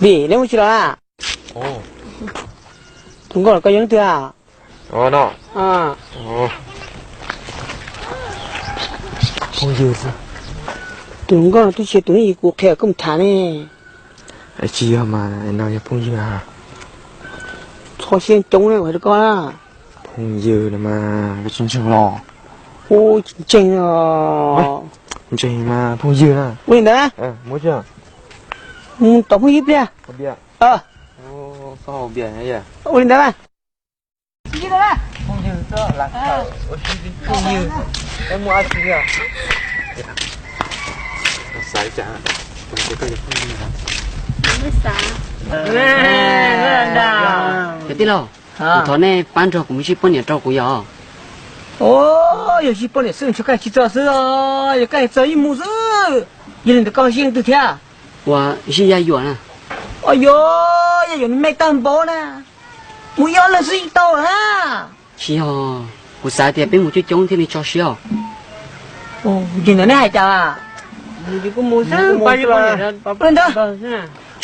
Vì nếu chưa là chúng còn có những thứ à nó không dư sao chúng con tôi chỉ tuổi gì của kẻ công thả này chi mà nói phong dư à cho xem chống này phải được con à phong dư mà cái chân chân lò ôi chân à chân mà phong dư à ui đó mua chưa tổng không giúp nha bia sao bia này vậy ui đó mà gì đó phong dư đó là phong dư em mua ăn gì à sai chả không có cái phong dư àไม่สา cái tí lo thằng này bán cho cũng chỉ bao nhiêu trâu cũng có ôi giờ chỉ bao nhiêu sự cho cái chỉ cho sự giờ cái giờ im mua sự giờ được cao兴từ thế à và chỉ gia yuan à ôi yo giờ mấy tấm bố nè mua yo là gì tao à chỉ ho của xã thì bên một chút chống thì mình cho xíu ồ giờ nó này chả à thì cũng mua sắm bao nhiêu bên đó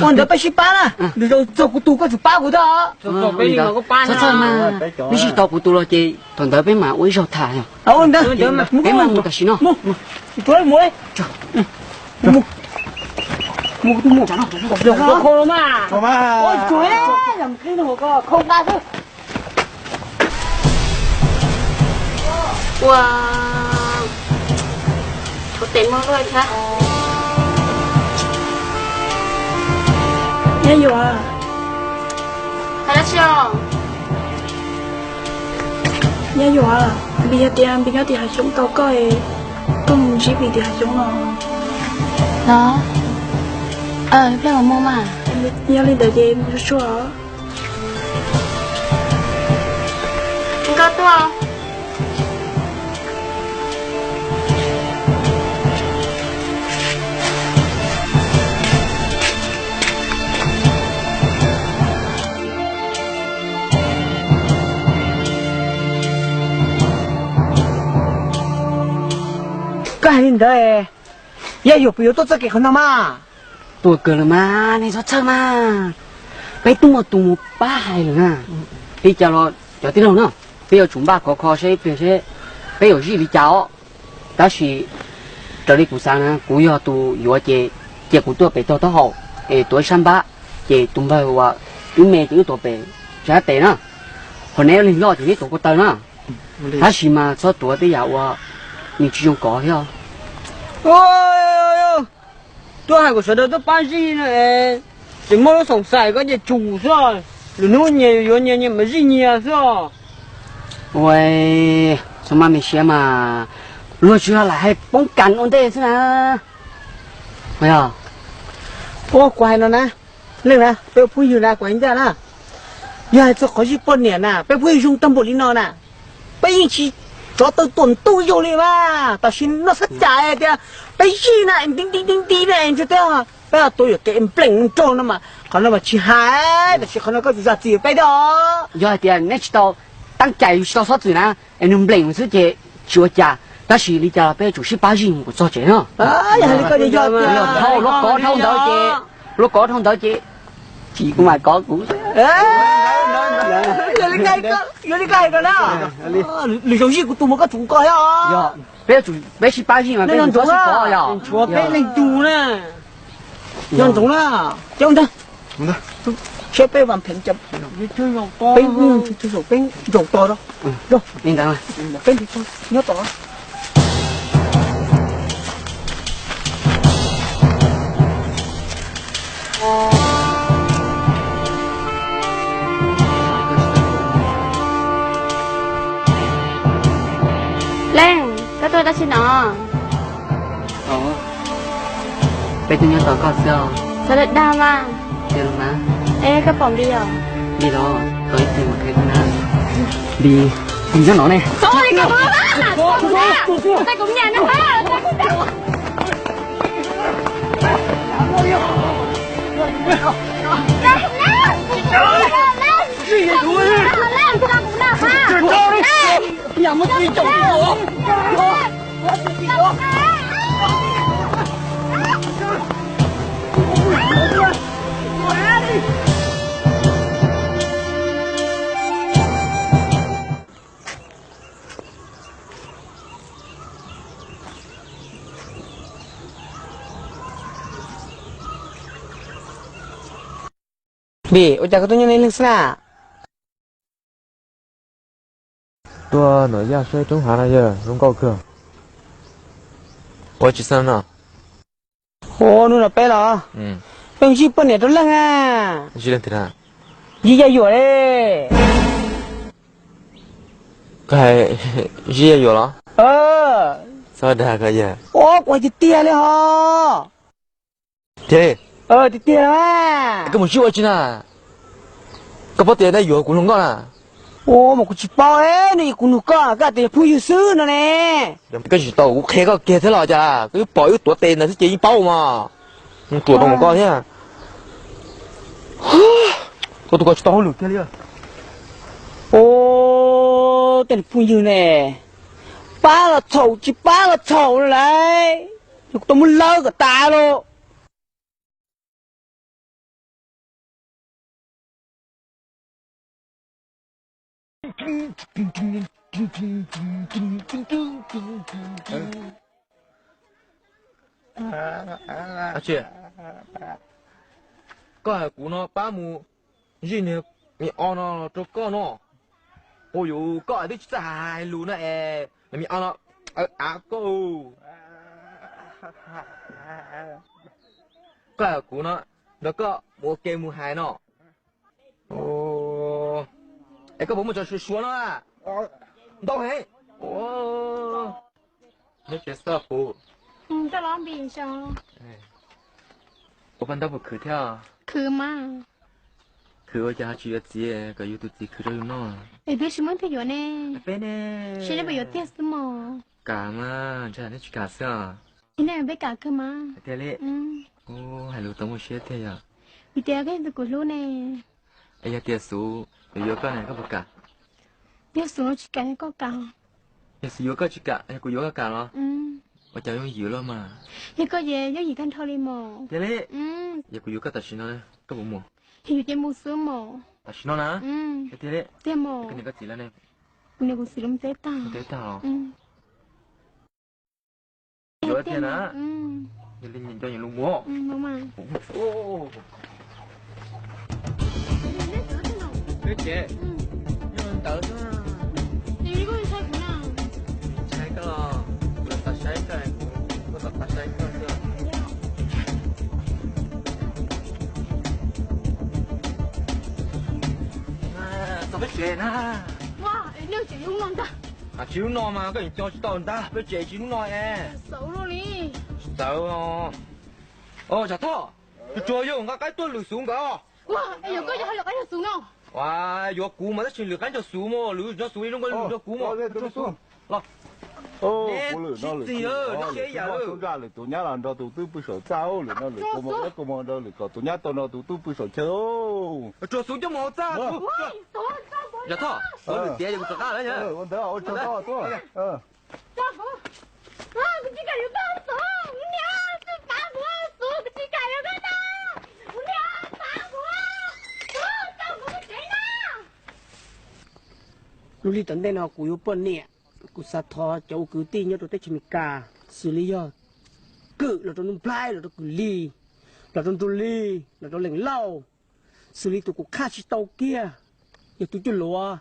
con đó phải ba à được rồi cho cụ tu có chục ba của đó bên đó có ba mà mấy chị tao của tôi là chị thằng đó bên mà uống rau thả nhở bên đó bên mà mua cái gì nó mua mua mua chả nó được khô mà ôi chuối làm cái nó có không ba thôi wow có tiền mua rồi hả nghe nhiều à хорошо nhớ dù à bây giờ tiền bây giờ thì hai chúng tao coi không chỉ vì thì hai chúng nó bây giờ mua mà nhớ lên đời gì mua số à có tôi không cái gì đấy giờ有不有做这个可能吗tôi cười là mà này cho chơi mà bây tung một ba hai rồi à bây giờ nó cho tí nào nữa bây giờ chúng ba có khó sẽ bây giờ gì đi cháu đó là trở đi của sáng á của giờ tôi vừa chị của tôi bị tôi hậu tôi sang ba chị tung bao và chú mẹ chỉ tôi bị trả tiền nữa hồi nãy lên lo thì tôi có tiền nữa他是嘛做多的呀我你只用搞呀ôi tôi hay của sở đâu tôi bán gì này chỉ mua nó sống sài có gì chủ sao rồi nó nhiều mà gì nhiều sao喂什么没写嘛如果来还帮干我的是哪没有 ô quay nó nè lên nè tôi phuiอยู่นะquay ra nè giờ cho có gì bọn nè nè tôi phui dùng tâm bộ lý nó nè bây chỉ cho tôi tuần tu vô đi mà tao xin nó sắp chạy kìa bây giờ này đinh này cho tôi bây giờ tôi ở cái em pleng trôn nó mà còn nó mà chỉ hai chỉ còn nó có gì gì bây đó giờ thì next到当ใจ到啥子呢em bling是这学家但是你家被就是把人我做这呢呀你个你要头落高通到这落高通到这chỉ có mà có cũ giờ đi cái đó lý do gì của tụi mình có chủ coi à bây giờ bây giờ ba gì mà bây giờ có có à chúa bây lên chủ nè nhân chủ nè trong đó sẽ bây bằng thành chậm bên chủ bên chủ to đó đâu bên đó bên thì thôi nhớ to lên cái tôi đã xin nó bây giờ nhớ tao có sao sao được đau mà được mà ê cái phòng đi rồi đi đó tới tìm một cái nào đi tìm cho nó này thôi cái bữa đó tay cũng nhà nó phá nhà mất đi chồng của 别，我家个东西那零食啦。多哪样是中华那些中高课？我几岁呢？哦，弄了白了。嗯，东西不年都冷啊。你几点的？你也有嘞。还也有了？啥的可以？我就跌了哈。对。就跌了嘛。根本就我进来，个不跌的有古龙高了。我们过去包哎，你古龙高，个得朋友收了呢。个是到我开个给他老家，个包有多低，那是建议包嘛。你多么高兴？我都过去到后楼给了。等朋友呢，扒了头来，就多么老个大喽。阿姐，个古呢把木，你按了这个呢，哦哟，个得在路呢哎，你按了个，个古呢那个我给木海呢，哦，哎个我们就是说了，到黑，你这啥不？在哪边上？我搬到不去跳。去嘛？去我家去接个有肚子去着有喏。对什么都有呢？别呢。现在不有电视吗？干嘛？这还去干啥？现在被搞去吗？对嘞。哦，还留等我学的呀。你第二个是咕噜呢？哎呀，电视有个呢，个不干。电视我去干个搞。电视有个去干，哎，个有个干了。我家用油了嘛。一个月有一根头的么？对嘞。一个有个大西呢，个不么？有点木丝么？大西呢？对嘞。对么？个那个字了呢？那个是龙在打。在打了。有天呐。你领叫你路么？妈妈。哦。对姐。你们到这啊？你一个人拆不呢？拆个了。打下一个，我打下一个是。怎么学呢？哇，你有钱用弄的？就弄嘛，个人叫去到的，不借就弄哎。熟了你。熟哦。小涛，左右我该多留送个哦。哇，有个就还有个就送了。哇，有股嘛，那全留干就送么，留着送一种个留着股么，就送。来。哦，我了那了，我家里多年了，都不少糟了，那里我们那里搞多年到那都不少抽。这手就冇炸。小涛，我爹就不干了呢。我等我找到多。大哥，这个有个手，我娘是大哥手，这个有个呢，我娘大哥，大哥谁呢？lúc đi tận đây nó cũng bận nè, cũng sát thò cháu cứ tin nhớ tôi tới chim cà, xử lý rồi, cự là tôi nung plai là tôi cứ ly, là tôi ly, là tôi lệnh lau, xử lý tôi cũng khá chỉ tàu kia, giờ tôi chưa lúa,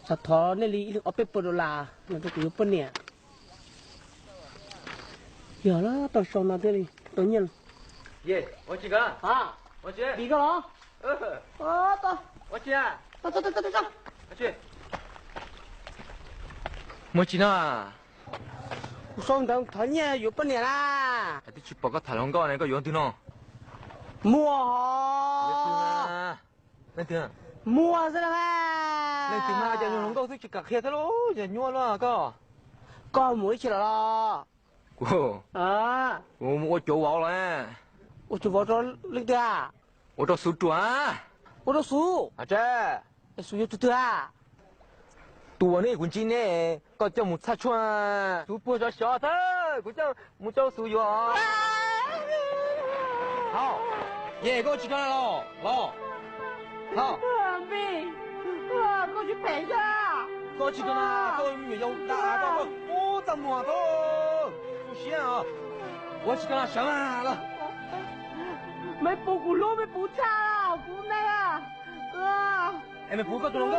sát thò nên lý được ở bên bờ là tôi cũng bận nè, giờ đó tao sau nào thế đi, tao nhận. 耶，我几个？啊，我去。几个了？到，我去啊。到，我去。没钱啊！我上当团年有半年啦。还得去报个太阳高那个园地呢。mua lên tiền mua ra lên tiền mà giờ nó có thích chỉ cả khe thế lố giờ nhua lo cơ con mũi chỉ là lo cô mua chỗ vào rồi ô chỗ vào cho linh tia ô cho số chua ô cho số à cha số yêu tia tua này cũng chỉ này có cho một sát chua số bữa cho xóa thế cũng một cho số yêu好耶给我起来了好好妹给我去陪一下给我起来了给我女要打个我怎么的不行啊我起来了什么了没补骨肉没补叉不那啊 em mày phú có tôi không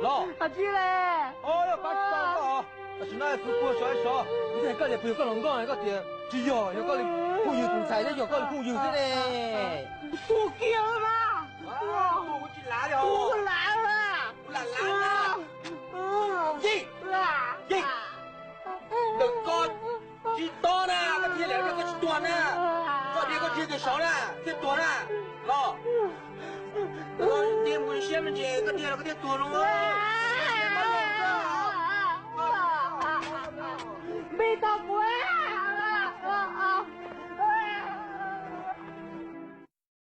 lo à chi lệ ôi bác có chúng ta phú có sói sọ như thế cái này phú có lòng con này có tiền chỉ giờ nó có lịch phú nhiều thùng xài đấy giờ có lịch phú nhiều thế này phú kia mà phú có chỉ lá rồi phú lá mà lá gì gì đừng con chỉ to nè cái gì lại cái chỉ to nè có đi có chỉ cái sáu nè cái to nè lo lo tìm cái xem mình chơi cái là cái to luôn bị tao